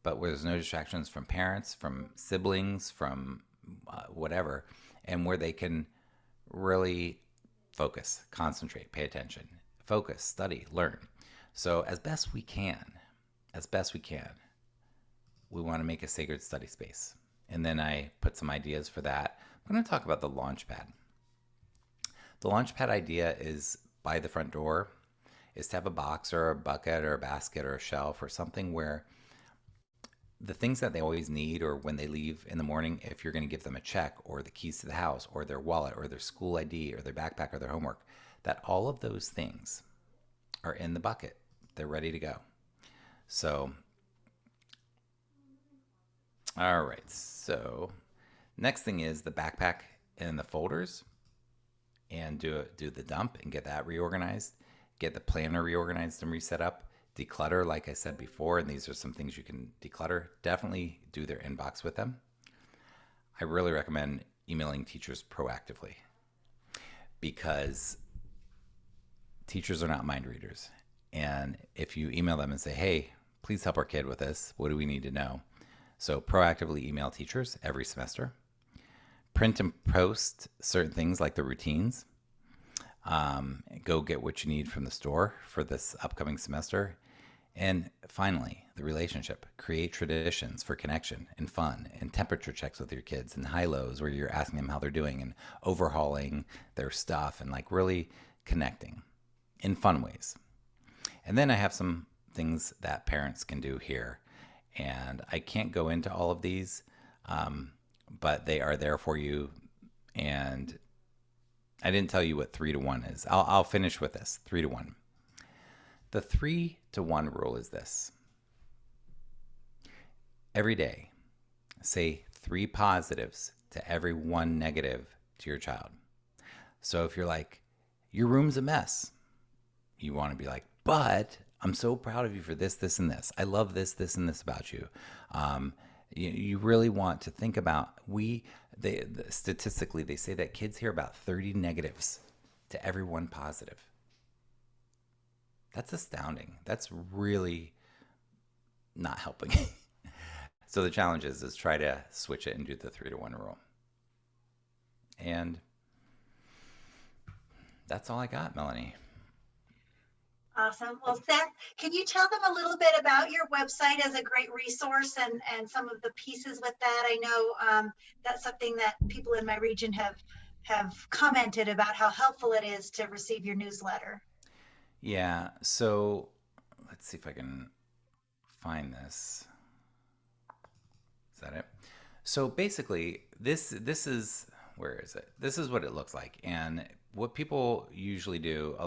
But where there's no distractions from parents, from siblings, from whatever, and where they can really focus, concentrate, pay attention, focus, study, learn. So as best we can, we want to make a sacred study space. And then I put some ideas for that. I'm going to talk about the launch pad. The launch pad idea is by the front door, is to have a box or a bucket or a basket or a shelf or something where the things that they always need, or when they leave in the morning, if you're going to give them a check or the keys to the house or their wallet or their school ID or their backpack or their homework, that all of those things are in the bucket. They're ready to go. So All right. So next thing is the backpack and the folders, and do the dump and get that reorganized. Get the planner reorganized and reset up. Declutter, like I said before, and these are some things you can declutter. Definitely do their inbox with them. I really recommend emailing teachers proactively because teachers are not mind readers. And if you email them and say, hey, please help our kid with this, what do we need to know? So proactively email teachers every semester. Print and post certain things like the routines. Go get what you need from the store for this upcoming semester. And finally, the relationship. Create traditions for connection and fun and temperature checks with your kids and high lows where you're asking them how they're doing and overhauling their stuff and like really connecting in fun ways. And then I have some things that parents can do here. And I can't go into all of these, but they are there for you. And I didn't tell you what 3-to-1 is. I'll finish with this 3-to-1. The 3-to-1 rule is this. Every day, say 3 positives to every 1 negative to your child. So if you're like, your room's a mess, you want to be like, but I'm so proud of you for this, this, and this. I love this, this, and this about you. You really want to think about, statistically, they say that kids hear about 30 negatives to every 1 positive. That's astounding. That's really not helping. So the challenge is try to switch it and do the 3-to-1 rule. And that's all I got, Melanie. Awesome. Well, Seth, can you tell them a little bit about your website as a great resource and some of the pieces with that? I know that's something that people in my region have commented about how helpful it is to receive your newsletter. Yeah, so let's see if I can find this. Is that it? So basically, this is, where is it? This is what it looks like. And what people usually do,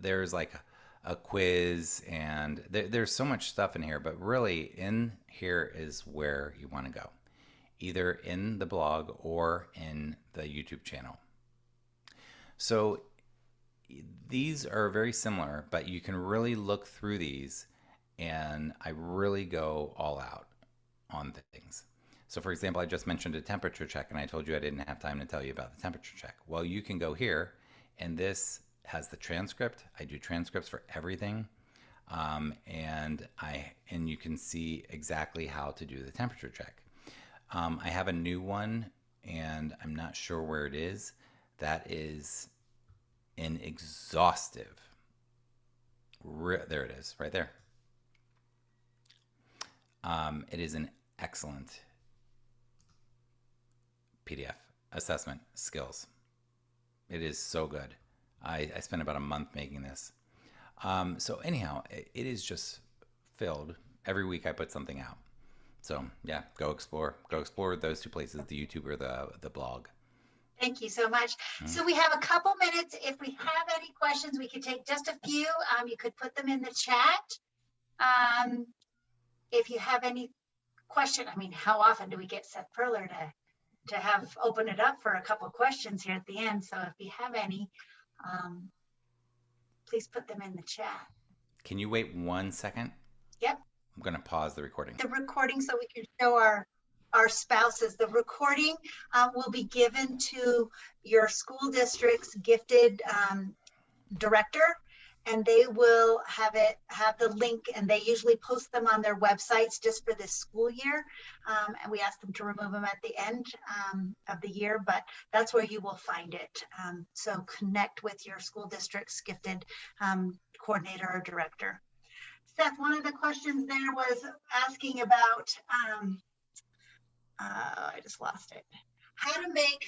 there's like a quiz and there's so much stuff in here, but really in here is where you want to go, either in the blog or in the YouTube channel. So these are very similar, but you can really look through these, and I really go all out on things. So for example, I just mentioned a temperature check, and I told you I didn't have time to tell you about the temperature check. Well, you can go here, and this has the transcript. I do transcripts for everything, and you can see exactly how to do the temperature check. I have a new one, and I'm not sure where it is. That is an exhaustive, there it is, right there. It is an excellent PDF assessment skills. It is so good. I spent about a month making this. So anyhow, it is just filled. Every week I put something out. So yeah, go explore those 2 places, the YouTube or the blog. Thank you so much. So we have a couple minutes. If we have any questions, we could take just a few. You could put them in the chat. If you have any question, I mean, how often do we get Seth Perler to have open it up for a couple questions here at the end? So if you have any, please put them in the chat. Can you wait 1 second? Yep. I'm going to pause the recording. The recording so we can show our spouses. The recording will be given to your school district's gifted director, and they will have the link, and they usually post them on their websites just for this school year. And we ask them to remove them at the end of the year, but that's where you will find it. So connect with your school district's gifted coordinator or director. Seth, one of the questions there was asking about, I just lost it. How to make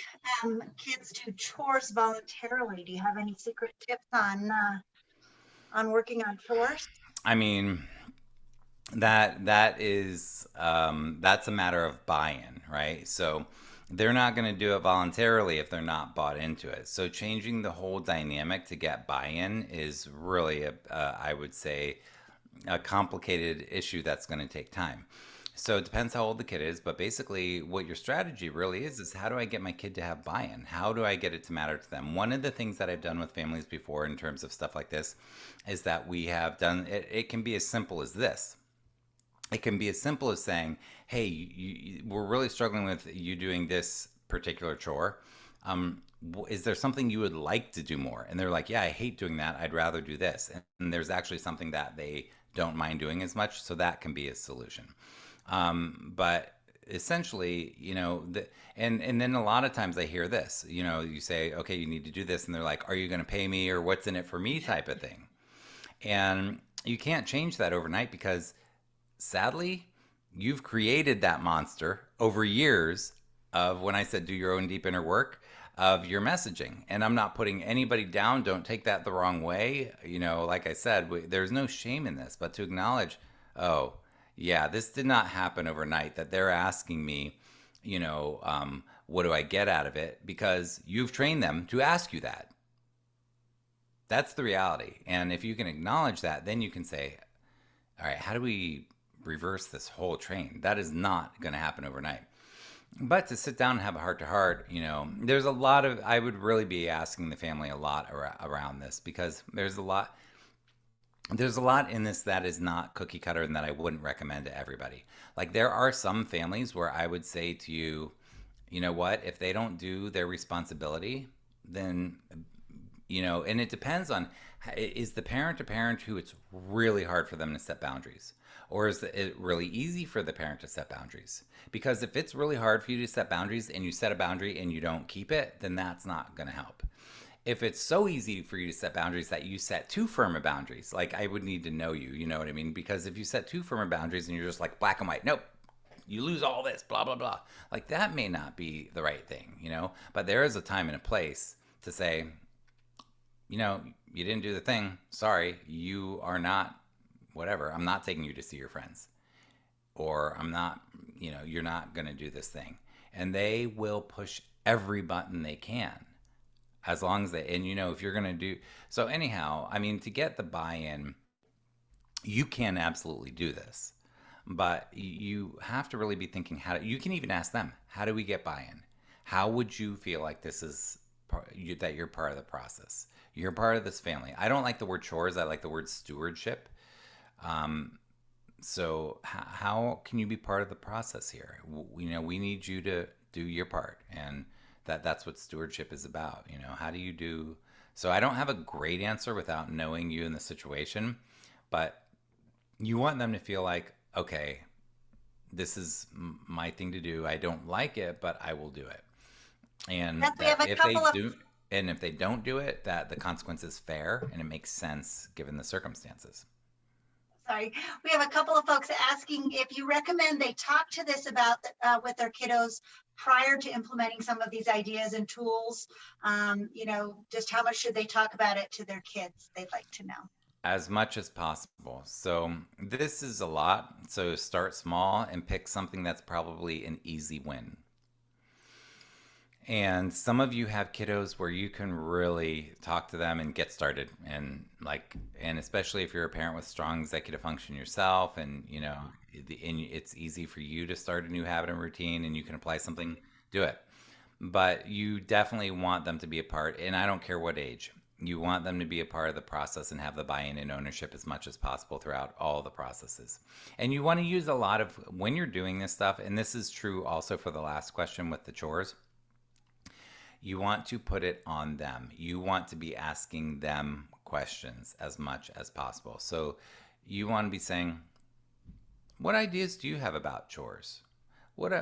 kids do chores voluntarily. Do you have any secret tips on working on chores? I mean, that is that's a matter of buy-in, right? So they're not going to do it voluntarily if they're not bought into it. So changing the whole dynamic to get buy-in is really I would say a complicated issue that's going to take time. So it depends how old the kid is, but basically what your strategy really is how do I get my kid to have buy-in? How do I get it to matter to them? One of the things that I've done with families before in terms of stuff like this is that we have done it can be as simple as this. It can be as simple as saying, "Hey, we're really struggling with you doing this particular chore. Is there something you would like to do more?" And they're like, "Yeah, I hate doing that. I'd rather do this." And there's actually something that they don't mind doing as much, so that can be a solution. But essentially, and then a lot of times I hear this. You say, "Okay, you need to do this," and they're like, "Are you going to pay me?" or "What's in it for me?" type of thing. And you can't change that overnight because sadly, you've created that monster over years of when I said do your own deep inner work of your messaging. And I'm not putting anybody down. Don't take that the wrong way. Like I said, there's no shame in this, but to acknowledge, oh, yeah, this did not happen overnight, that they're asking me, what do I get out of it? Because you've trained them to ask you that. That's the reality. And if you can acknowledge that, then you can say, all right, how do we reverse this whole train? That is not going to happen overnight. But to sit down and have a heart to heart, there's a lot of, I would really be asking the family a lot around this because there's a lot in this that is not cookie cutter and that I wouldn't recommend to everybody. Like there are some families where I would say to you, you know what, if they don't do their responsibility, then and it depends on, is the parent a parent who it's really hard for them to set boundaries? Or is it really easy for the parent to set boundaries? Because if it's really hard for you to set boundaries and you set a boundary and you don't keep it, then that's not going to help. If it's so easy for you to set boundaries that you set too firm of boundaries, like I would need to know you know what I mean? Because if you set too firm of boundaries and you're just like black and white, nope, you lose all this, blah, blah, blah. Like that may not be the right thing. But there is a time and a place to say, you didn't do the thing. Sorry, you are not, whatever. I'm not taking you to see your friends. Or I'm not, you're not going to do this thing. And they will push every button they can as long as and if you're going to do. So, anyhow, I mean, to get the buy in, you can absolutely do this. But you have to really be thinking you can even ask them, how do we get buy in? How would you feel like this is that you're part of the process? You're part of this family. I don't like the word chores. I like the word stewardship. So how can you be part of the process here? We need you to do your part, and that's what stewardship is about. How do you do? So I don't have a great answer without knowing you in the situation, but you want them to feel like, okay, this is my thing to do. I don't like it, but I will do it. And Beth, we that have a couple of, if they don't do it, that the consequence is fair and it makes sense given the circumstances. sorry, we have a couple of folks asking if you recommend they talk to this about with their kiddos prior to implementing some of these ideas and tools. Just how much should they talk about it to their kids? They'd like to know. As much as possible. So this is a lot. So start small and pick something that's probably an easy win. And some of you have kiddos where you can really talk to them and get started, and especially if you're a parent with strong executive function yourself, and it's easy for you to start a new habit and routine, and you can apply something, do it. But you definitely want them to be a part, and I don't care what age. You want them to be a part of the process and have the buy-in and ownership as much as possible throughout all the processes. And you want to use a lot of, when you're doing this stuff, and this is true also for the last question with the chores, you want to put it on them. You want to be asking them questions as much as possible. So you want to be saying, what ideas do you have about chores? What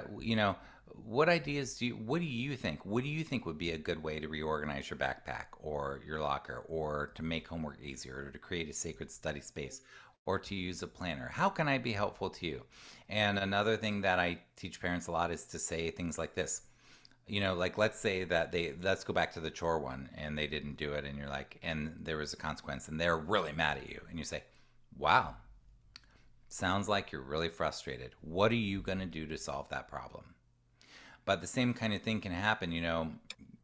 ideas what do you think? What do you think would be a good way to reorganize your backpack or your locker, or to make homework easier, or to create a sacred study space, or to use a planner? How can I be helpful to you? And another thing that I teach parents a lot is to say things like this. Like let's say that let's go back to the chore one and they didn't do it, and you're like, and there was a consequence and they're really mad at you, and you say, wow, sounds like you're really frustrated. What are you going to do to solve that problem? But the same kind of thing can happen,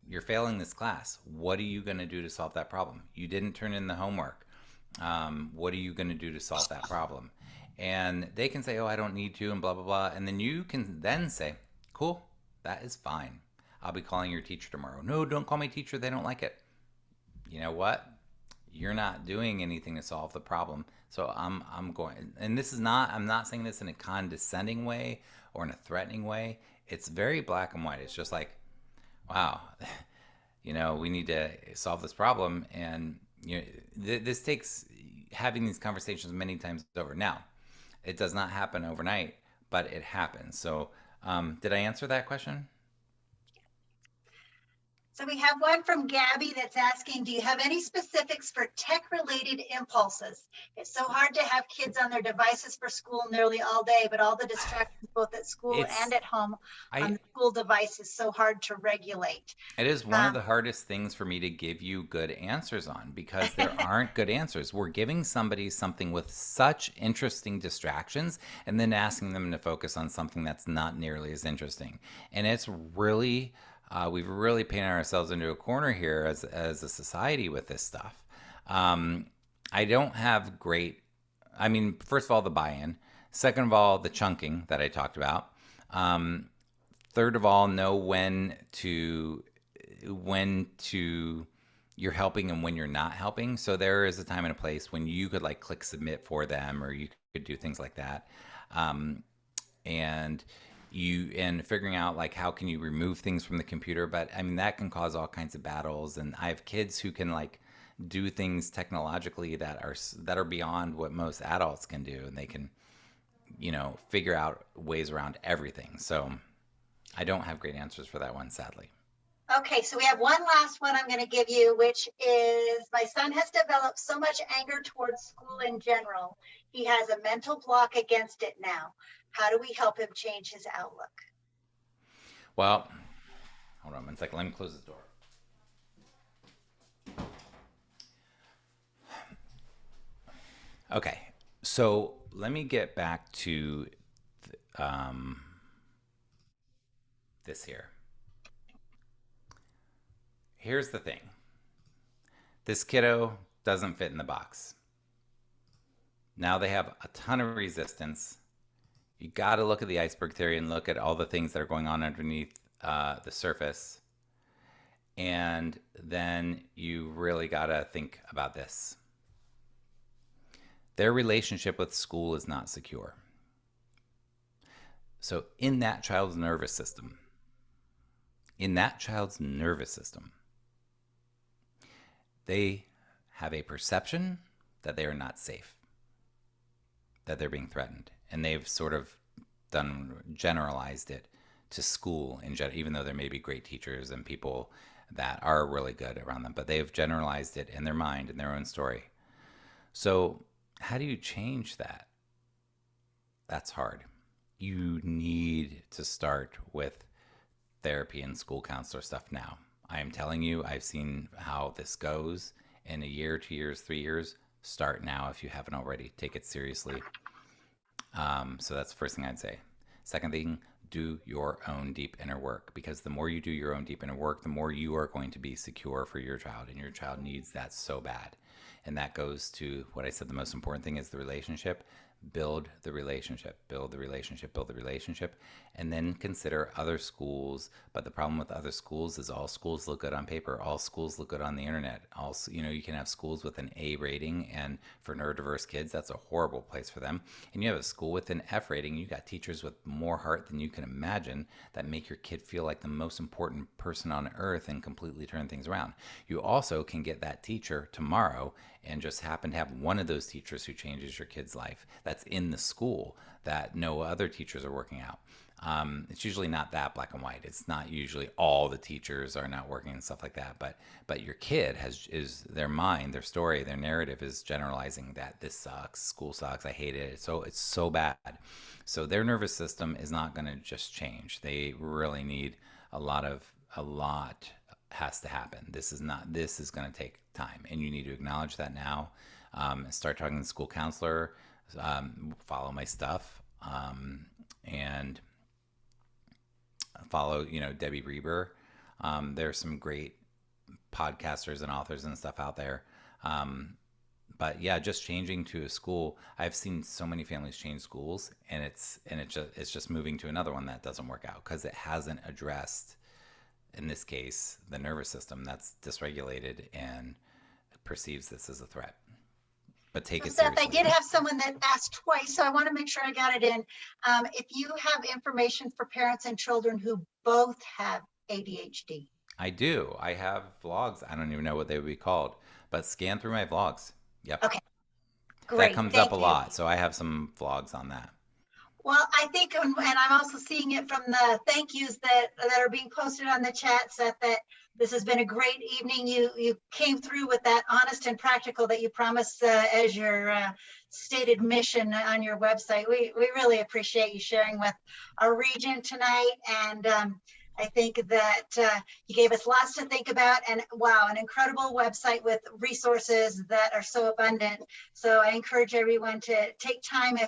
you're failing this class. What are you going to do to solve that problem? You didn't turn in the homework. What are you going to do to solve that problem? And they can say, oh, I don't need to, and blah, blah, blah. And then you can then say, cool, that is fine. I'll be calling your teacher tomorrow. No, don't call me teacher. They don't like it. You know what? You're not doing anything to solve the problem. So I'm going, and this is not, I'm not saying this in a condescending way or in a threatening way. It's very black and white. It's just like, wow, we need to solve this problem. And this takes having these conversations many times over. Now, it does not happen overnight, but it happens. So, did I answer that question? So we have one from Gabby that's asking, do you have any specifics for tech-related impulses? It's so hard to have kids on their devices for school nearly all day, but all the distractions both at school and at home on the school device is so hard to regulate. It is one of the hardest things for me to give you good answers on, because there aren't good answers. We're giving somebody something with such interesting distractions and then asking them to focus on something that's not nearly as interesting. And it's really... we've really painted ourselves into a corner here as a society with this stuff. I don't have great, I mean, first of all, the buy-in. Second of all, the chunking that I talked about. Third of all, know when to you're helping and when you're not helping. So there is a time and a place when you could like click submit for them, or you could do things like that. And figuring out like how can you remove things from the computer. But I mean, that can cause all kinds of battles. And I have kids who can like do things technologically that are beyond what most adults can do, and they can figure out ways around everything. So I don't have great answers for that one, sadly. Okay, so we have one last one I'm going to give you, which is, my son has developed so much anger towards school in general. He has a mental block against it now. How do we help him change his outlook? Well, hold on one second. Let me close this door. Okay, so let me get back to this here. Here's the thing. This kiddo doesn't fit in the box. Now they have a ton of resistance. You got to look at the iceberg theory and look at all the things that are going on underneath the surface. And then you really got to think about this. Their relationship with school is not secure. So in that child's nervous system, they have a perception that they are not safe, that they're being threatened. And they've sort of generalized it to school in general, even though there may be great teachers and people that are really good around them, but they've generalized it in their mind, in their own story. So how do you change that? That's hard. You need to start with therapy and school counselor stuff now. I am telling you, I've seen how this goes in a year, 2 years, 3 years. Start now if you haven't already. Take it seriously. So that's the first thing I'd say. Second thing, do your own deep inner work, because the more you do your own deep inner work, the more you are going to be secure for your child, and your child needs that so bad. And that goes to what I said, the most important thing is the relationship. Build the relationship, and then consider other schools. But the problem with other schools is all schools look good on paper. All schools look good on the internet. Also, you can have schools with an A rating, and for neurodiverse kids, that's a horrible place for them. And you have a school with an F rating. You got teachers with more heart than you can imagine that make your kid feel like the most important person on earth and completely turn things around. You also can get that teacher tomorrow and just happen to have one of those teachers who changes your kid's life that's in the school that no other teachers are working out. It's usually not that black and white. It's not usually all the teachers are not working and stuff like that. But your kid is their mind, their story, their narrative is generalizing that this sucks, school sucks, I hate it. So it's so bad. So their nervous system is not going to just change. They really need a lot has to happen. This is going to take time, and you need to acknowledge that now. Start talking to the school counselor, follow my stuff, and follow, Debbie Reber. There's some great podcasters and authors and stuff out there. But yeah, just changing to a school. I've seen so many families change schools, and it's just moving to another one that doesn't work out because it hasn't addressed, in this case, the nervous system that's dysregulated and perceives this as a threat. But take So it Seth, I seriously. did have someone that asked twice, so I want to make sure I got it in. If you have information for parents and children who both have ADHD. I do. I have vlogs. I don't even know what they would be called, but scan through my vlogs. Yep. Okay, That great. comes up a Thank you. lot. So I have some vlogs on that. Well, I think, and I'm also seeing it from the thank yous that are being posted on the chat, Seth, that this has been a great evening. You came through with that honest and practical that you promised as your stated mission on your website. We really appreciate you sharing with our region tonight. And I think that you gave us lots to think about, and wow, an incredible website with resources that are so abundant. So I encourage everyone to take time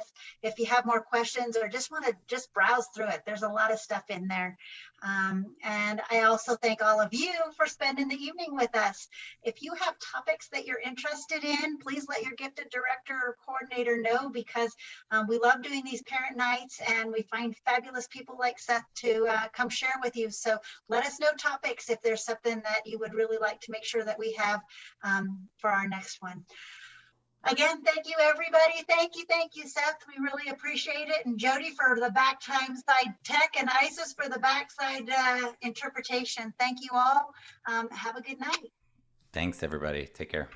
if you have more questions or just want to just browse through it. There's a lot of stuff in there. And I also thank all of you for spending the evening with us. If you have topics that you're interested in, please let your gifted director or coordinator know, because we love doing these parent nights and we find fabulous people like Seth to come share with you. So let us know topics if there's something that you would really like to make sure that we have for our next one. Again, thank you, everybody. Thank you, Seth. We really appreciate it. And Jody for the backside tech, and Isis for the backside interpretation. Thank you all. Have a good night. Thanks, everybody. Take care.